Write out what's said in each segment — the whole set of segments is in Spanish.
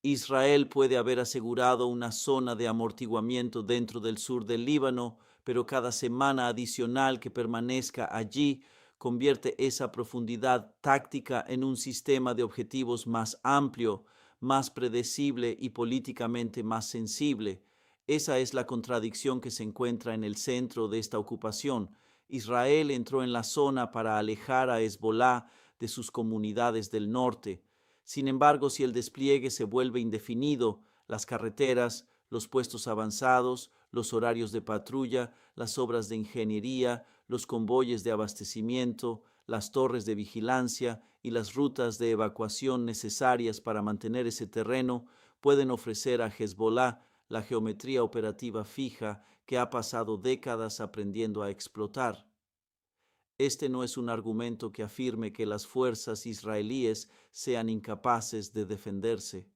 Israel puede haber asegurado una zona de amortiguamiento dentro del sur del Líbano, pero cada semana adicional que permanezca allí convierte esa profundidad táctica en un sistema de objetivos más amplio, más predecible y políticamente más sensible. Esa es la contradicción que se encuentra en el centro de esta ocupación. Israel entró en la zona para alejar a Hezbolá de sus comunidades del norte. Sin embargo, si el despliegue se vuelve indefinido, las carreteras, los puestos avanzados, los horarios de patrulla, las obras de ingeniería, los convoyes de abastecimiento, las torres de vigilancia y las rutas de evacuación necesarias para mantener ese terreno pueden ofrecer a Hezbollah la geometría operativa fija que ha pasado décadas aprendiendo a explotar. Este no es un argumento que afirme que las fuerzas israelíes sean incapaces de defenderse.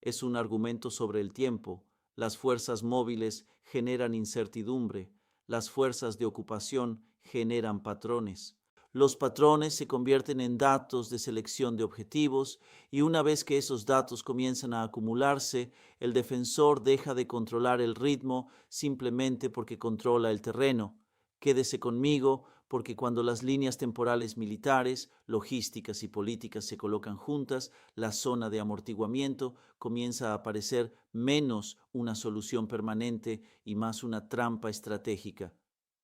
Es un argumento sobre el tiempo. Las fuerzas móviles generan incertidumbre. Las fuerzas de ocupación generan patrones. Los patrones se convierten en datos de selección de objetivos y una vez que esos datos comienzan a acumularse, el defensor deja de controlar el ritmo simplemente porque controla el terreno. Quédese conmigo porque cuando las líneas temporales militares, logísticas y políticas se colocan juntas, la zona de amortiguamiento comienza a parecer menos una solución permanente y más una trampa estratégica.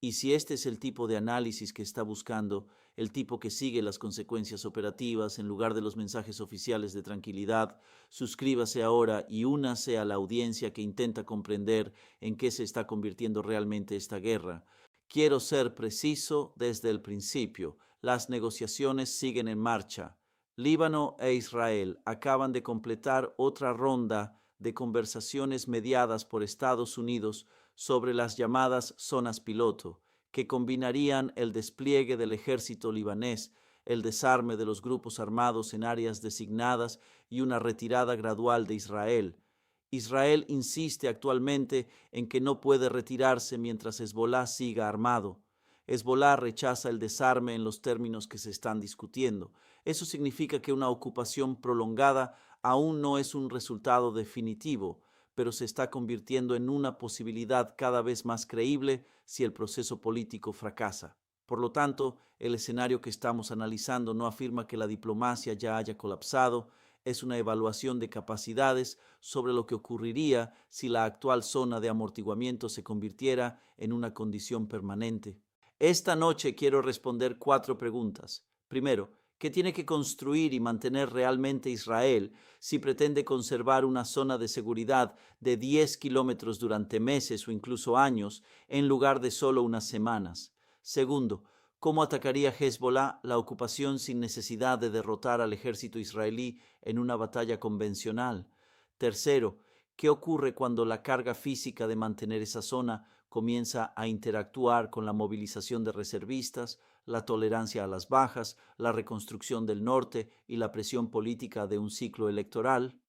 Y si este es el tipo de análisis que está buscando, el tipo que sigue las consecuencias operativas en lugar de los mensajes oficiales de tranquilidad, suscríbase ahora y únase a la audiencia que intenta comprender en qué se está convirtiendo realmente esta guerra. Quiero ser preciso desde el principio. Las negociaciones siguen en marcha. Líbano e Israel acaban de completar otra ronda de conversaciones mediadas por Estados Unidos sobre las llamadas zonas piloto, que combinarían el despliegue del ejército libanés, el desarme de los grupos armados en áreas designadas y una retirada gradual de Israel. Israel insiste actualmente en que no puede retirarse mientras Hezbolá siga armado. Hezbolá rechaza el desarme en los términos que se están discutiendo. Eso significa que una ocupación prolongada aún no es un resultado definitivo, pero se está convirtiendo en una posibilidad cada vez más creíble si el proceso político fracasa. Por lo tanto, el escenario que estamos analizando no afirma que la diplomacia ya haya colapsado, es una evaluación de capacidades sobre lo que ocurriría si la actual zona de amortiguamiento se convirtiera en una condición permanente. Esta noche quiero responder 4 preguntas. Primero, ¿qué tiene que construir y mantener realmente Israel si pretende conservar una zona de seguridad de 10 kilómetros durante meses o incluso años en lugar de solo unas semanas? Segundo, ¿cómo atacaría Hezbollah la ocupación sin necesidad de derrotar al ejército israelí en una batalla convencional? Tercero, ¿qué ocurre cuando la carga física de mantener esa zona comienza a interactuar con la movilización de reservistas, la tolerancia a las bajas, la reconstrucción del norte y la presión política de un ciclo electoral?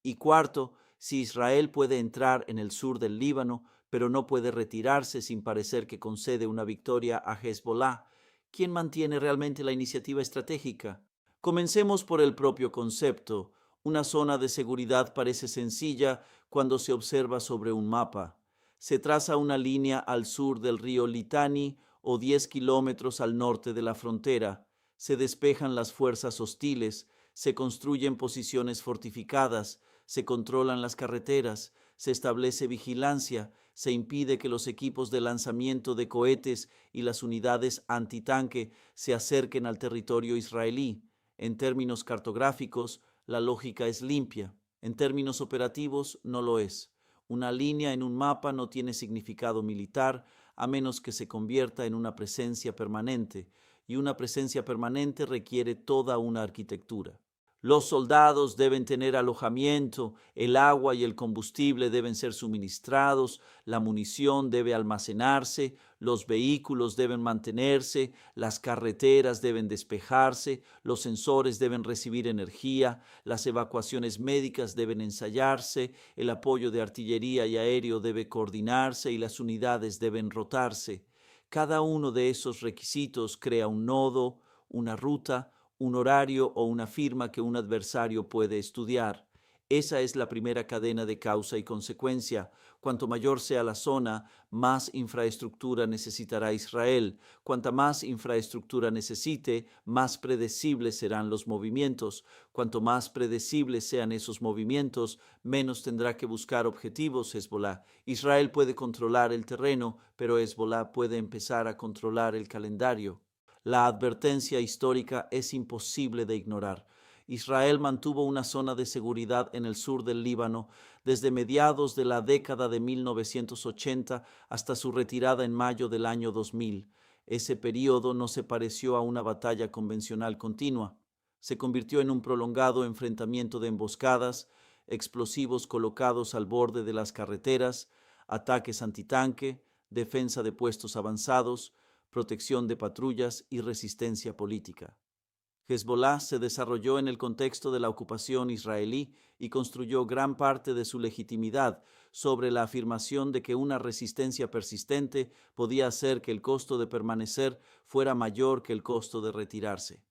Y cuarto, si Israel puede entrar en el sur del Líbano, pero no puede retirarse sin parecer que concede una victoria a Hezbollah, ¿quién mantiene realmente la iniciativa estratégica? Comencemos por el propio concepto. Una zona de seguridad parece sencilla cuando se observa sobre un mapa. Se traza una línea al sur del río Litani o 10 kilómetros al norte de la frontera. Se despejan las fuerzas hostiles, se construyen posiciones fortificadas, se controlan las carreteras, se establece vigilancia, se impide que los equipos de lanzamiento de cohetes y las unidades antitanque se acerquen al territorio israelí. En términos cartográficos, la lógica es limpia. En términos operativos, no lo es. Una línea en un mapa no tiene significado militar a menos que se convierta en una presencia permanente, y una presencia permanente requiere toda una arquitectura. Los soldados deben tener alojamiento, el agua y el combustible deben ser suministrados, la munición debe almacenarse, los vehículos deben mantenerse, las carreteras deben despejarse, los sensores deben recibir energía, las evacuaciones médicas deben ensayarse, el apoyo de artillería y aéreo debe coordinarse y las unidades deben rotarse. Cada uno de esos requisitos crea un nodo, una ruta, un horario o una firma que un adversario puede estudiar. Esa es la primera cadena de causa y consecuencia. Cuanto mayor sea la zona, más infraestructura necesitará Israel. Cuanta más infraestructura necesite, más predecibles serán los movimientos. Cuanto más predecibles sean esos movimientos, menos tendrá que buscar objetivos Hezbollah. Israel puede controlar el terreno, pero Hezbollah puede empezar a controlar el calendario. La advertencia histórica es imposible de ignorar. Israel mantuvo una zona de seguridad en el sur del Líbano desde mediados de la década de 1980 hasta su retirada en mayo del año 2000. Ese periodo no se pareció a una batalla convencional continua. Se convirtió en un prolongado enfrentamiento de emboscadas, explosivos colocados al borde de las carreteras, ataques antitanque, defensa de puestos avanzados, protección de patrullas y resistencia política. Hezbollah se desarrolló en el contexto de la ocupación israelí y construyó gran parte de su legitimidad sobre la afirmación de que una resistencia persistente podía hacer que el costo de permanecer fuera mayor que el costo de retirarse.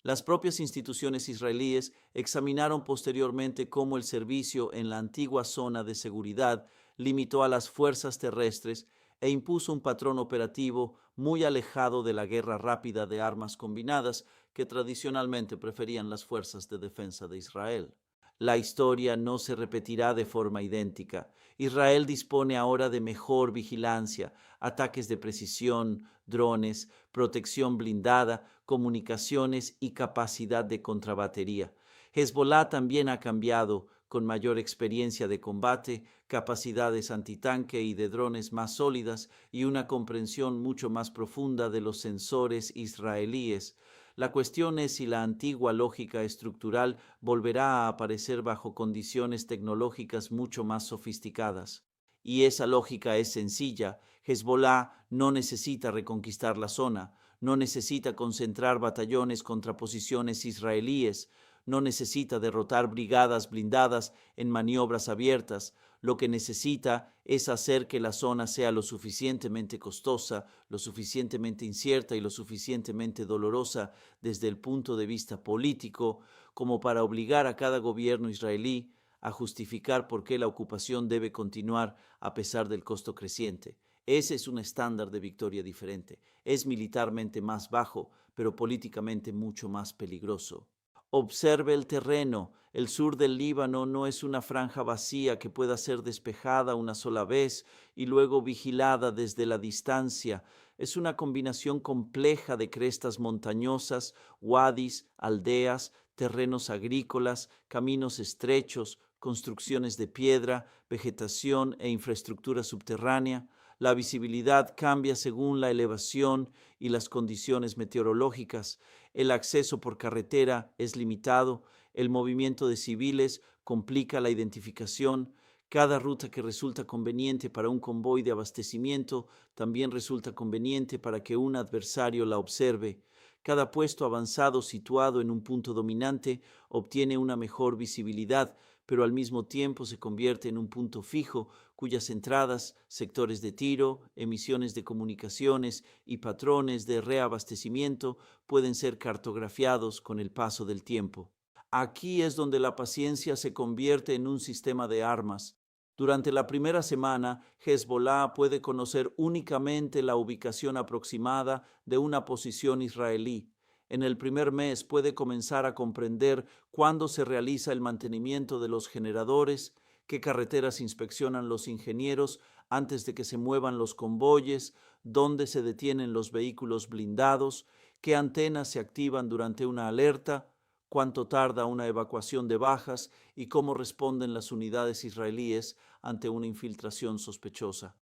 Las propias instituciones israelíes examinaron posteriormente cómo el servicio en la antigua zona de seguridad limitó a las fuerzas terrestres e impuso un patrón operativo muy alejado de la guerra rápida de armas combinadas que tradicionalmente preferían las fuerzas de defensa de Israel. La historia no se repetirá de forma idéntica. Israel dispone ahora de mejor vigilancia, ataques de precisión, drones, protección blindada, comunicaciones y capacidad de contrabatería. Hezbollah también ha cambiado, con mayor experiencia de combate, capacidades antitanque y de drones más sólidas y una comprensión mucho más profunda de los sensores israelíes. La cuestión es si la antigua lógica estructural volverá a aparecer bajo condiciones tecnológicas mucho más sofisticadas. Y esa lógica es sencilla. Hezbollah no necesita reconquistar la zona, no necesita concentrar batallones contra posiciones israelíes, no necesita derrotar brigadas blindadas en maniobras abiertas. Lo que necesita es hacer que la zona sea lo suficientemente costosa, lo suficientemente incierta y lo suficientemente dolorosa desde el punto de vista político como para obligar a cada gobierno israelí a justificar por qué la ocupación debe continuar a pesar del costo creciente. Ese es un estándar de victoria diferente. Es militarmente más bajo, pero políticamente mucho más peligroso. Observe el terreno. El sur del Líbano no es una franja vacía que pueda ser despejada una sola vez y luego vigilada desde la distancia. Es una combinación compleja de crestas montañosas, wadis, aldeas, terrenos agrícolas, caminos estrechos, construcciones de piedra, vegetación e infraestructura subterránea. La visibilidad cambia según la elevación y las condiciones meteorológicas. El acceso por carretera es limitado. El movimiento de civiles complica la identificación. Cada ruta que resulta conveniente para un convoy de abastecimiento también resulta conveniente para que un adversario la observe. Cada puesto avanzado situado en un punto dominante obtiene una mejor visibilidad, pero al mismo tiempo se convierte en un punto fijo cuyas entradas, sectores de tiro, emisiones de comunicaciones y patrones de reabastecimiento pueden ser cartografiados con el paso del tiempo. Aquí es donde la paciencia se convierte en un sistema de armas. Durante la primera semana, Hezbollah puede conocer únicamente la ubicación aproximada de una posición israelí. En el primer mes puede comenzar a comprender cuándo se realiza el mantenimiento de los generadores, qué carreteras inspeccionan los ingenieros antes de que se muevan los convoyes, dónde se detienen los vehículos blindados, qué antenas se activan durante una alerta, cuánto tarda una evacuación de bajas y cómo responden las unidades israelíes ante una infiltración sospechosa.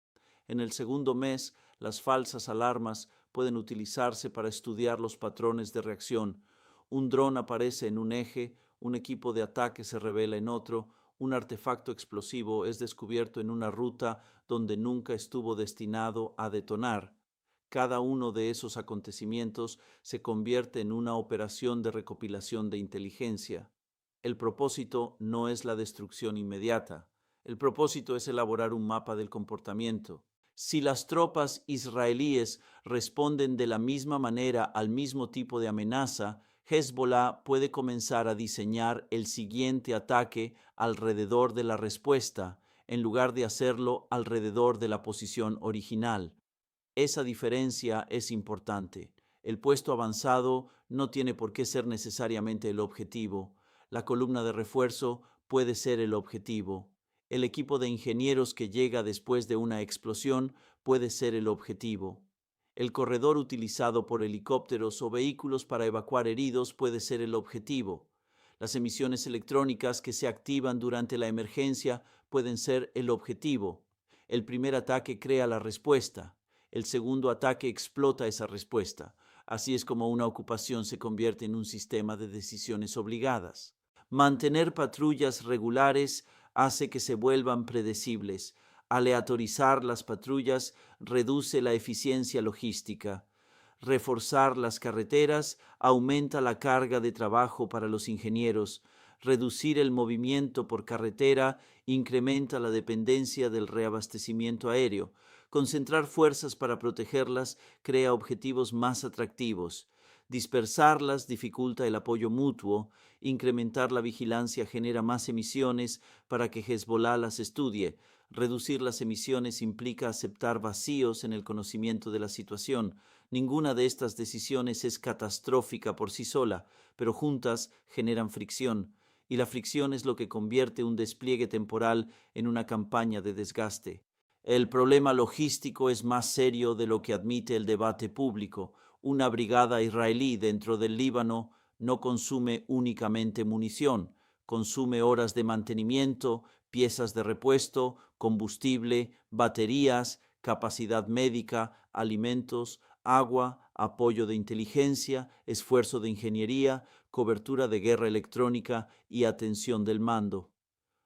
En el segundo mes, las falsas alarmas pueden utilizarse para estudiar los patrones de reacción. Un dron aparece en un eje, un equipo de ataque se revela en otro, un artefacto explosivo es descubierto en una ruta donde nunca estuvo destinado a detonar. Cada uno de esos acontecimientos se convierte en una operación de recopilación de inteligencia. El propósito no es la destrucción inmediata. El propósito es elaborar un mapa del comportamiento. Si las tropas israelíes responden de la misma manera al mismo tipo de amenaza, Hezbollah puede comenzar a diseñar el siguiente ataque alrededor de la respuesta, en lugar de hacerlo alrededor de la posición original. Esa diferencia es importante. El puesto avanzado no tiene por qué ser necesariamente el objetivo. La columna de refuerzo puede ser el objetivo. El equipo de ingenieros que llega después de una explosión puede ser el objetivo. El corredor utilizado por helicópteros o vehículos para evacuar heridos puede ser el objetivo. Las emisiones electrónicas que se activan durante la emergencia pueden ser el objetivo. El primer ataque crea la respuesta. El segundo ataque explota esa respuesta. Así es como una ocupación se convierte en un sistema de decisiones obligadas. Mantener patrullas regulares hace que se vuelvan predecibles. Aleatorizar las patrullas reduce la eficiencia logística. Reforzar las carreteras aumenta la carga de trabajo para los ingenieros. Reducir el movimiento por carretera incrementa la dependencia del reabastecimiento aéreo. Concentrar fuerzas para protegerlas crea objetivos más atractivos. Dispersarlas dificulta el apoyo mutuo. Incrementar la vigilancia genera más emisiones para que Hezbollah las estudie. Reducir las emisiones implica aceptar vacíos en el conocimiento de la situación. Ninguna de estas decisiones es catastrófica por sí sola, pero juntas generan fricción, y la fricción es lo que convierte un despliegue temporal en una campaña de desgaste. El problema logístico es más serio de lo que admite el debate público. Una brigada israelí dentro del Líbano no consume únicamente munición, consume horas de mantenimiento, piezas de repuesto, combustible, baterías, capacidad médica, alimentos, agua, apoyo de inteligencia, esfuerzo de ingeniería, cobertura de guerra electrónica y atención del mando.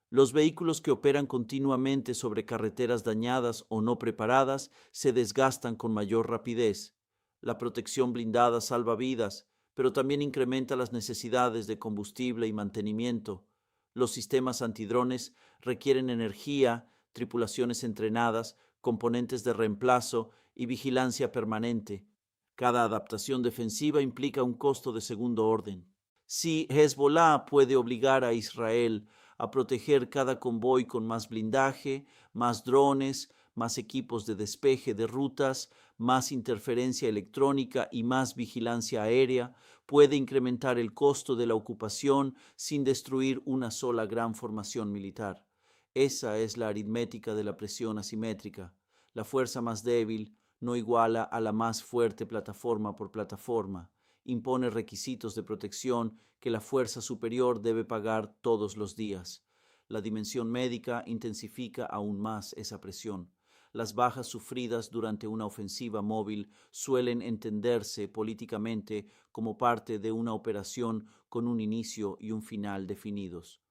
Los vehículos que operan continuamente sobre carreteras dañadas o no preparadas se desgastan con mayor rapidez. La protección blindada salva vidas, pero también incrementa las necesidades de combustible y mantenimiento. Los sistemas antidrones requieren energía, tripulaciones entrenadas, componentes de reemplazo y vigilancia permanente. Cada adaptación defensiva implica un costo de segundo orden. Si Hezbollah puede obligar a Israel a proteger cada convoy con más blindaje, más drones, más equipos de despeje de rutas, más interferencia electrónica y más vigilancia aérea, puede incrementar el costo de la ocupación sin destruir una sola gran formación militar. Esa es la aritmética de la presión asimétrica. La fuerza más débil no iguala a la más fuerte plataforma por plataforma. Impone requisitos de protección que la fuerza superior debe pagar todos los días. La dimensión médica intensifica aún más esa presión. Las bajas sufridas durante una ofensiva móvil suelen entenderse políticamente como parte de una operación con un inicio y un final definidos.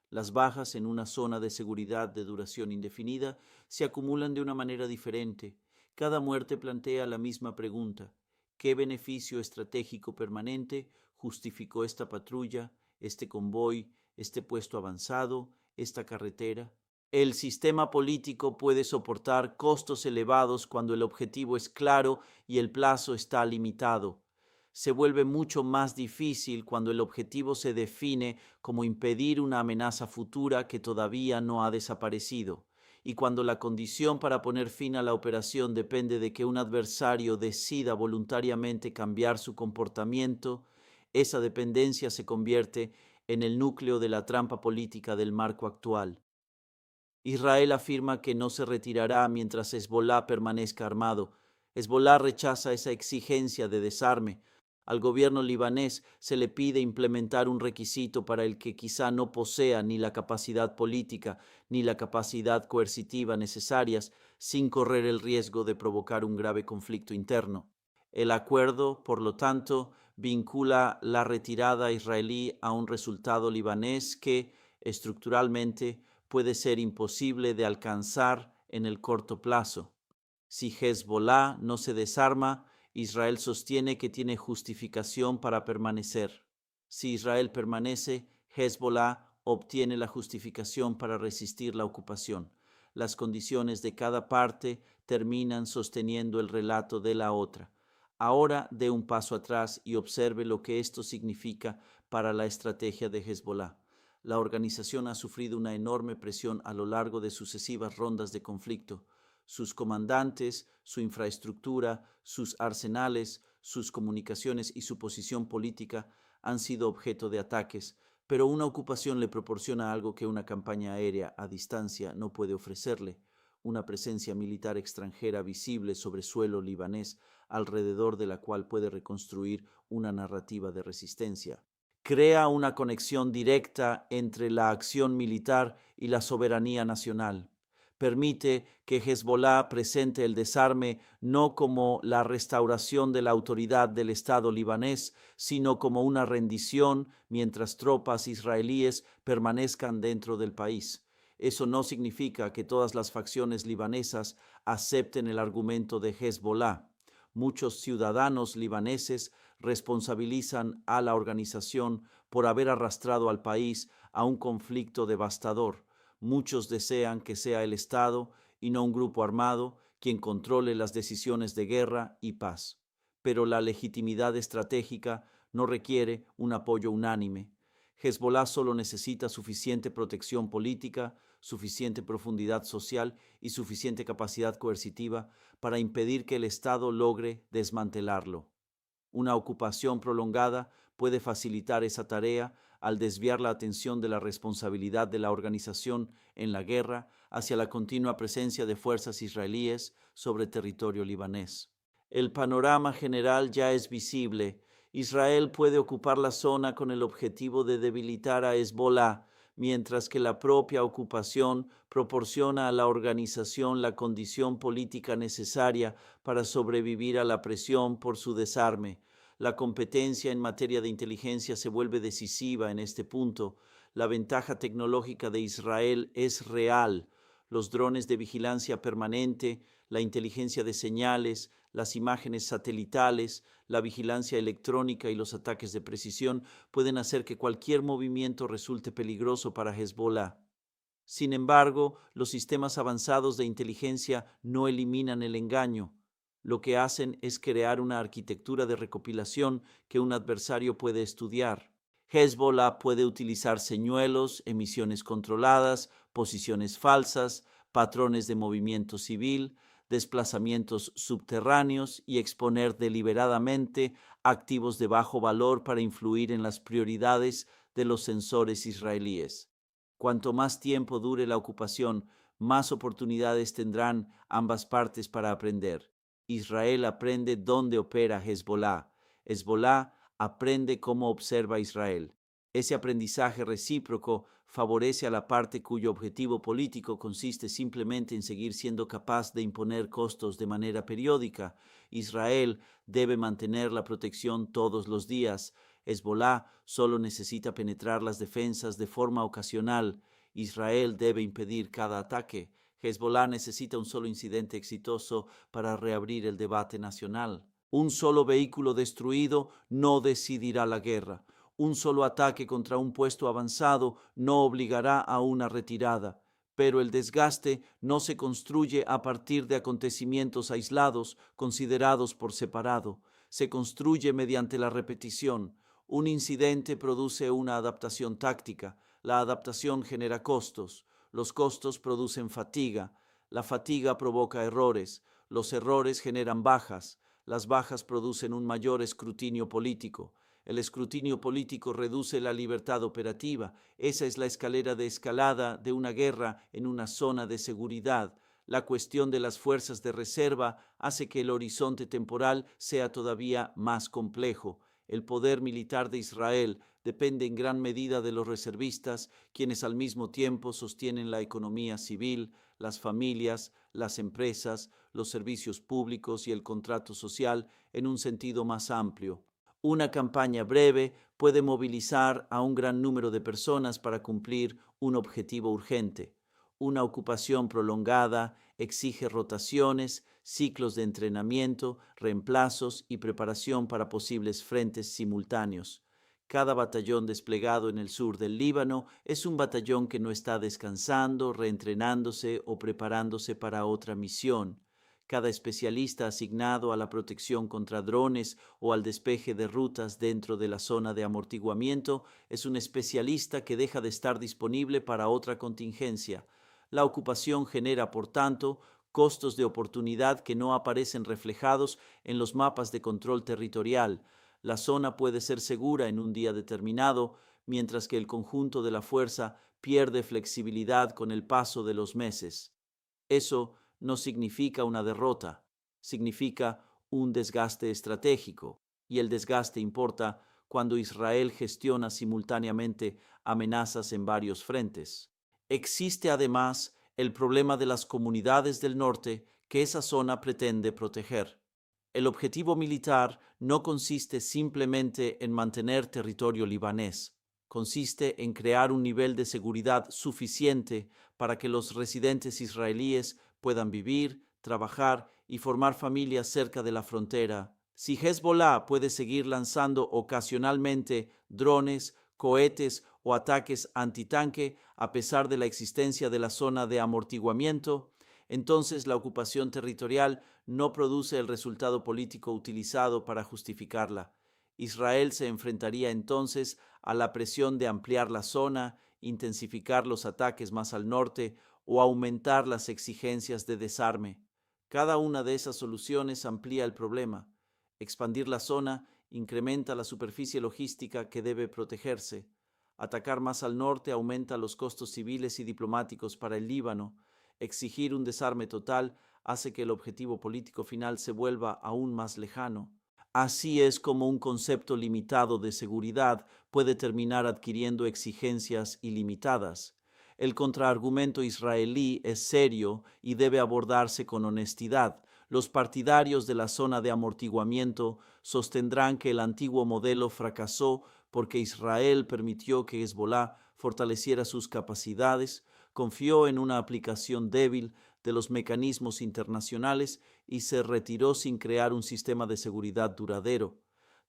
Las bajas en una zona de seguridad de duración indefinida se acumulan de una manera diferente. Cada muerte plantea la misma pregunta: ¿qué beneficio estratégico permanente justificó esta patrulla, este convoy, este puesto avanzado, esta carretera? El sistema político puede soportar costos elevados cuando el objetivo es claro y el plazo está limitado. Se vuelve mucho más difícil cuando el objetivo se define como impedir una amenaza futura que todavía no ha desaparecido, y cuando la condición para poner fin a la operación depende de que un adversario decida voluntariamente cambiar su comportamiento. Esa dependencia se convierte en el núcleo de la trampa política del marco actual. Israel afirma que no se retirará mientras Hezbollah permanezca armado. Hezbollah rechaza esa exigencia de desarme. Al gobierno libanés se le pide implementar un requisito para el que quizá no posea ni la capacidad política ni la capacidad coercitiva necesarias, sin correr el riesgo de provocar un grave conflicto interno. El acuerdo, por lo tanto, vincula la retirada israelí a un resultado libanés que, estructuralmente, puede ser imposible de alcanzar en el corto plazo. Si Hezbollah no se desarma, Israel sostiene que tiene justificación para permanecer. Si Israel permanece, Hezbollah obtiene la justificación para resistir la ocupación. Las condiciones de cada parte terminan sosteniendo el relato de la otra. Ahora dé un paso atrás y observe lo que esto significa para la estrategia de Hezbollah. La organización ha sufrido una enorme presión a lo largo de sucesivas rondas de conflicto. Sus comandantes, su infraestructura, sus arsenales, sus comunicaciones y su posición política han sido objeto de ataques, pero una ocupación le proporciona algo que una campaña aérea a distancia no puede ofrecerle: una presencia militar extranjera visible sobre suelo libanés, alrededor de la cual puede reconstruir una narrativa de resistencia. Crea una conexión directa entre la acción militar y la soberanía nacional. Permite que Hezbollah presente el desarme no como la restauración de la autoridad del Estado libanés, sino como una rendición mientras tropas israelíes permanezcan dentro del país. Eso no significa que todas las facciones libanesas acepten el argumento de Hezbollah. Muchos ciudadanos libaneses responsabilizan a la organización por haber arrastrado al país a un conflicto devastador. Muchos desean que sea el Estado y no un grupo armado quien controle las decisiones de guerra y paz. Pero la legitimidad estratégica no requiere un apoyo unánime. Hezbollah solo necesita suficiente protección política, suficiente profundidad social y suficiente capacidad coercitiva para impedir que el Estado logre desmantelarlo. Una ocupación prolongada puede facilitar esa tarea al desviar la atención de la responsabilidad de la organización en la guerra hacia la continua presencia de fuerzas israelíes sobre territorio libanés. El panorama general ya es visible. Israel puede ocupar la zona con el objetivo de debilitar a Hezbollah, mientras que la propia ocupación proporciona a la organización la condición política necesaria para sobrevivir a la presión por su desarme. La competencia en materia de inteligencia se vuelve decisiva en este punto. La ventaja tecnológica de Israel es real. Los drones de vigilancia permanente, la inteligencia de señales, las imágenes satelitales, la vigilancia electrónica y los ataques de precisión pueden hacer que cualquier movimiento resulte peligroso para Hezbollah. Sin embargo, los sistemas avanzados de inteligencia no eliminan el engaño. Lo que hacen es crear una arquitectura de recopilación que un adversario puede estudiar. Hezbollah puede utilizar señuelos, emisiones controladas, posiciones falsas, patrones de movimiento civil, desplazamientos subterráneos y exponer deliberadamente activos de bajo valor para influir en las prioridades de los sensores israelíes. Cuanto más tiempo dure la ocupación, más oportunidades tendrán ambas partes para aprender. Israel aprende dónde opera Hezbollah. Hezbollah aprende cómo observa Israel. Ese aprendizaje recíproco favorece a la parte cuyo objetivo político consiste simplemente en seguir siendo capaz de imponer costos de manera periódica. Israel debe mantener la protección todos los días. Hezbollah solo necesita penetrar las defensas de forma ocasional. Israel debe impedir cada ataque. Hezbollah necesita un solo incidente exitoso para reabrir el debate nacional. Un solo vehículo destruido no decidirá la guerra. Un solo ataque contra un puesto avanzado no obligará a una retirada. Pero el desgaste no se construye a partir de acontecimientos aislados considerados por separado. Se construye mediante la repetición. Un incidente produce una adaptación táctica. La adaptación genera costos. Los costos producen fatiga. La fatiga provoca errores. Los errores generan bajas. Las bajas producen un mayor escrutinio político. El escrutinio político reduce la libertad operativa. Esa es la escalera de escalada de una guerra en una zona de seguridad. La cuestión de las fuerzas de reserva hace que el horizonte temporal sea todavía más complejo. El poder militar de Israel depende en gran medida de los reservistas, quienes al mismo tiempo sostienen la economía civil, las familias, las empresas, los servicios públicos y el contrato social en un sentido más amplio. Una campaña breve puede movilizar a un gran número de personas para cumplir un objetivo urgente. Una ocupación prolongada exige rotaciones, ciclos de entrenamiento, reemplazos y preparación para posibles frentes simultáneos. Cada batallón desplegado en el sur del Líbano es un batallón que no está descansando, reentrenándose o preparándose para otra misión. Cada especialista asignado a la protección contra drones o al despeje de rutas dentro de la zona de amortiguamiento es un especialista que deja de estar disponible para otra contingencia. La ocupación genera, por tanto, costos de oportunidad que no aparecen reflejados en los mapas de control territorial. La zona puede ser segura en un día determinado, mientras que el conjunto de la fuerza pierde flexibilidad con el paso de los meses. Eso no significa una derrota, significa un desgaste estratégico, y el desgaste importa cuando Israel gestiona simultáneamente amenazas en varios frentes. Existe además el problema de las comunidades del norte que esa zona pretende proteger. El objetivo militar no consiste simplemente en mantener territorio libanés, consiste en crear un nivel de seguridad suficiente para que los residentes israelíes puedan vivir, trabajar y formar familias cerca de la frontera. Si Hezbollah puede seguir lanzando ocasionalmente drones, cohetes o ataques antitanque a pesar de la existencia de la zona de amortiguamiento, entonces la ocupación territorial no produce el resultado político utilizado para justificarla. Israel se enfrentaría entonces a la presión de ampliar la zona, intensificar los ataques más al norte o aumentar las exigencias de desarme. Cada una de esas soluciones amplía el problema. Expandir la zona incrementa la superficie logística que debe protegerse. Atacar más al norte aumenta los costos civiles y diplomáticos para el Líbano. Exigir un desarme total hace que el objetivo político final se vuelva aún más lejano. Así es como un concepto limitado de seguridad puede terminar adquiriendo exigencias ilimitadas. El contraargumento israelí es serio y debe abordarse con honestidad. Los partidarios de la zona de amortiguamiento sostendrán que el antiguo modelo fracasó porque Israel permitió que Hezbollah fortaleciera sus capacidades, confió en una aplicación débil de los mecanismos internacionales y se retiró sin crear un sistema de seguridad duradero.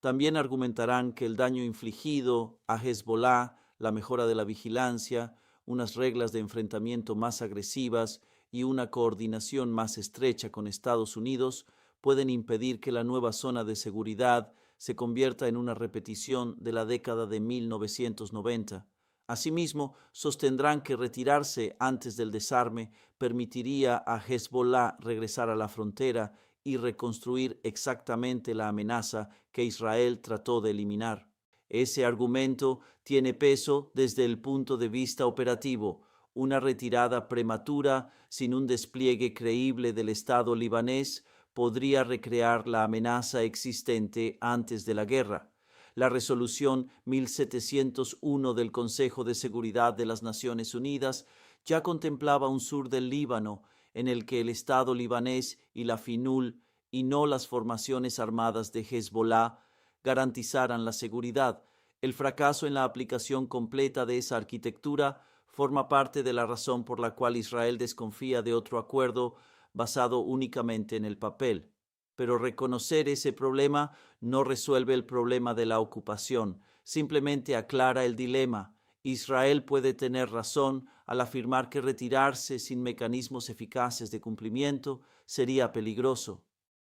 También argumentarán que el daño infligido a Hezbollah, la mejora de la vigilancia, unas reglas de enfrentamiento más agresivas y una coordinación más estrecha con Estados Unidos pueden impedir que la nueva zona de seguridad se convierta en una repetición de la década de 1990. Asimismo, sostendrán que retirarse antes del desarme permitiría a Hezbollah regresar a la frontera y reconstruir exactamente la amenaza que Israel trató de eliminar. Ese argumento tiene peso desde el punto de vista operativo. Una retirada prematura, sin un despliegue creíble del Estado libanés, podría recrear la amenaza existente antes de la guerra. La resolución 1701 del Consejo de Seguridad de las Naciones Unidas ya contemplaba un sur del Líbano en el que el Estado libanés y la FINUL, y no las formaciones armadas de Hezbollah, garantizaran la seguridad. El fracaso en la aplicación completa de esa arquitectura forma parte de la razón por la cual Israel desconfía de otro acuerdo basado únicamente en el papel. Pero reconocer ese problema no resuelve el problema de la ocupación, simplemente aclara el dilema. Israel puede tener razón al afirmar que retirarse sin mecanismos eficaces de cumplimiento sería peligroso.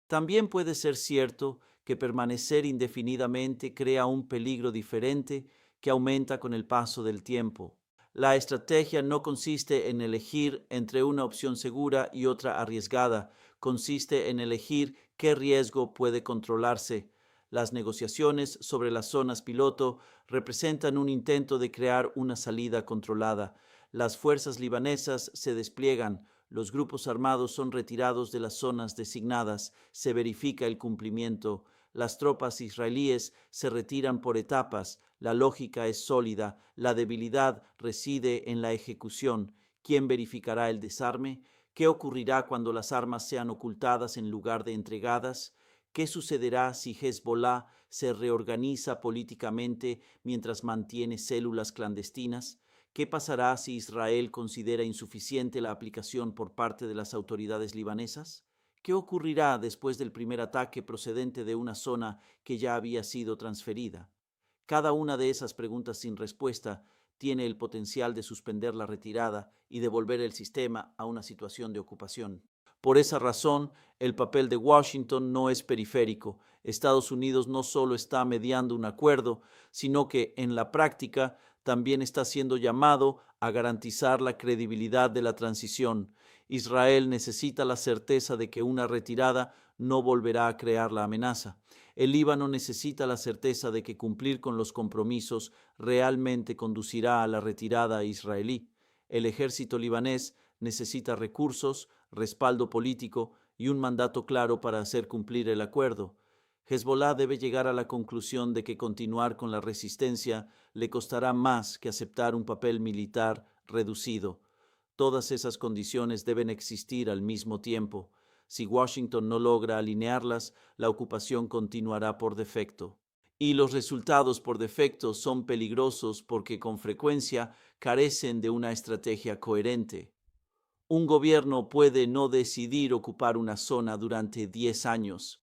También puede ser cierto que permanecer indefinidamente crea un peligro diferente que aumenta con el paso del tiempo. La estrategia no consiste en elegir entre una opción segura y otra arriesgada, consiste en elegir qué riesgo puede controlarse. Las negociaciones sobre las zonas piloto representan un intento de crear una salida controlada. Las fuerzas libanesas se despliegan, los grupos armados son retirados de las zonas designadas, se verifica el cumplimiento. Las tropas israelíes se retiran por etapas, la lógica es sólida, la debilidad reside en la ejecución. ¿Quién verificará el desarme? ¿Qué ocurrirá cuando las armas sean ocultadas en lugar de entregadas? ¿Qué sucederá si Hezbollah se reorganiza políticamente mientras mantiene células clandestinas? ¿Qué pasará si Israel considera insuficiente la aplicación por parte de las autoridades libanesas? ¿Qué ocurrirá después del primer ataque procedente de una zona que ya había sido transferida? Cada una de esas preguntas sin respuesta tiene el potencial de suspender la retirada y devolver el sistema a una situación de ocupación. Por esa razón, el papel de Washington no es periférico. Estados Unidos no solo está mediando un acuerdo, sino que en la práctica también está siendo llamado a garantizar la credibilidad de la transición. Israel necesita la certeza de que una retirada no volverá a crear la amenaza. El Líbano necesita la certeza de que cumplir con los compromisos realmente conducirá a la retirada israelí. El ejército libanés necesita recursos, respaldo político y un mandato claro para hacer cumplir el acuerdo. Hezbollah debe llegar a la conclusión de que continuar con la resistencia le costará más que aceptar un papel militar reducido. Todas esas condiciones deben existir al mismo tiempo. Si Washington no logra alinearlas, la ocupación continuará por defecto. Y los resultados por defecto son peligrosos porque con frecuencia carecen de una estrategia coherente. Un gobierno puede no decidir ocupar una zona durante 10 años.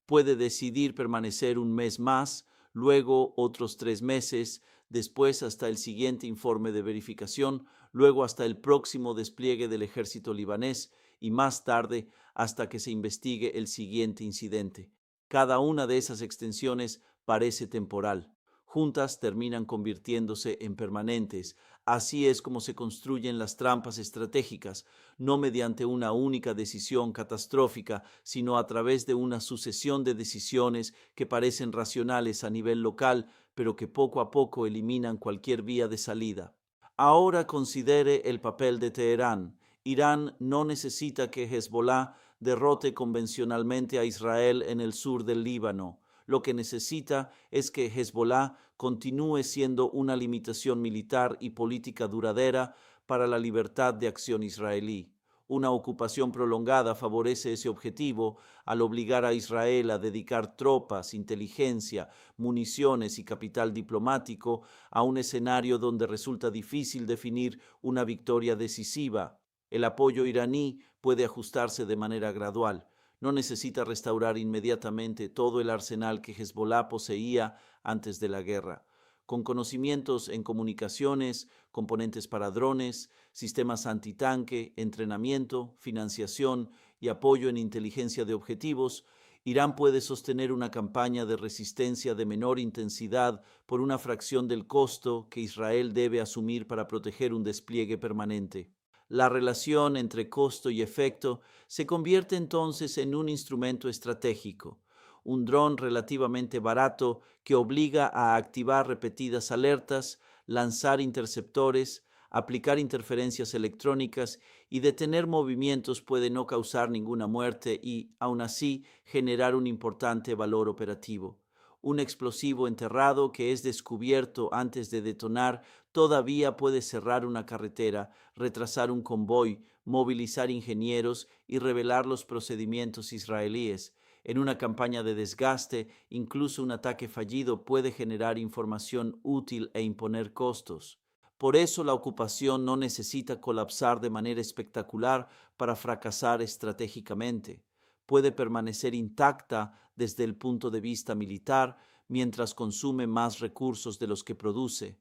Puede decidir permanecer un mes más, luego otros 3 meses, después hasta el siguiente informe de verificación, luego hasta el próximo despliegue del ejército libanés y más tarde hasta que se investigue el siguiente incidente. Cada una de esas extensiones parece temporal. Juntas terminan convirtiéndose en permanentes. Así es como se construyen las trampas estratégicas, no mediante una única decisión catastrófica, sino a través de una sucesión de decisiones que parecen racionales a nivel local, pero que poco a poco eliminan cualquier vía de salida. Ahora considere el papel de Teherán. Irán no necesita que Hezbollah derrote convencionalmente a Israel en el sur del Líbano. Lo que necesita es que Hezbollah continúe siendo una limitación militar y política duradera para la libertad de acción israelí. Una ocupación prolongada favorece ese objetivo al obligar a Israel a dedicar tropas, inteligencia, municiones y capital diplomático a un escenario donde resulta difícil definir una victoria decisiva. El apoyo iraní puede ajustarse de manera gradual. No necesita restaurar inmediatamente todo el arsenal que Hezbollah poseía antes de la guerra. Con conocimientos en comunicaciones, componentes para drones, sistemas antitanque, entrenamiento, financiación y apoyo en inteligencia de objetivos, Irán puede sostener una campaña de resistencia de menor intensidad por una fracción del costo que Israel debe asumir para proteger un despliegue permanente. La relación entre costo y efecto se convierte entonces en un instrumento estratégico, un dron relativamente barato que obliga a activar repetidas alertas, lanzar interceptores, aplicar interferencias electrónicas y detener movimientos puede no causar ninguna muerte y, aun así, generar un importante valor operativo. Un explosivo enterrado que es descubierto antes de detonar todavía puede cerrar una carretera, retrasar un convoy, movilizar ingenieros y revelar los procedimientos israelíes. En una campaña de desgaste, incluso un ataque fallido puede generar información útil e imponer costos. Por eso la ocupación no necesita colapsar de manera espectacular para fracasar estratégicamente. Puede permanecer intacta desde el punto de vista militar mientras consume más recursos de los que produce.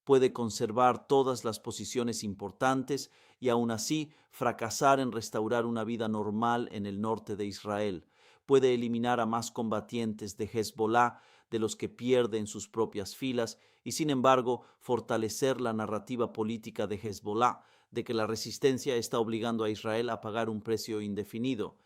Puede conservar todas las posiciones importantes y aún así fracasar en restaurar una vida normal en el norte de Israel. Puede eliminar a más combatientes de Hezbollah de los que pierde en sus propias filas y, sin embargo, fortalecer la narrativa política de Hezbollah de que la resistencia está obligando a Israel a pagar un precio indefinido.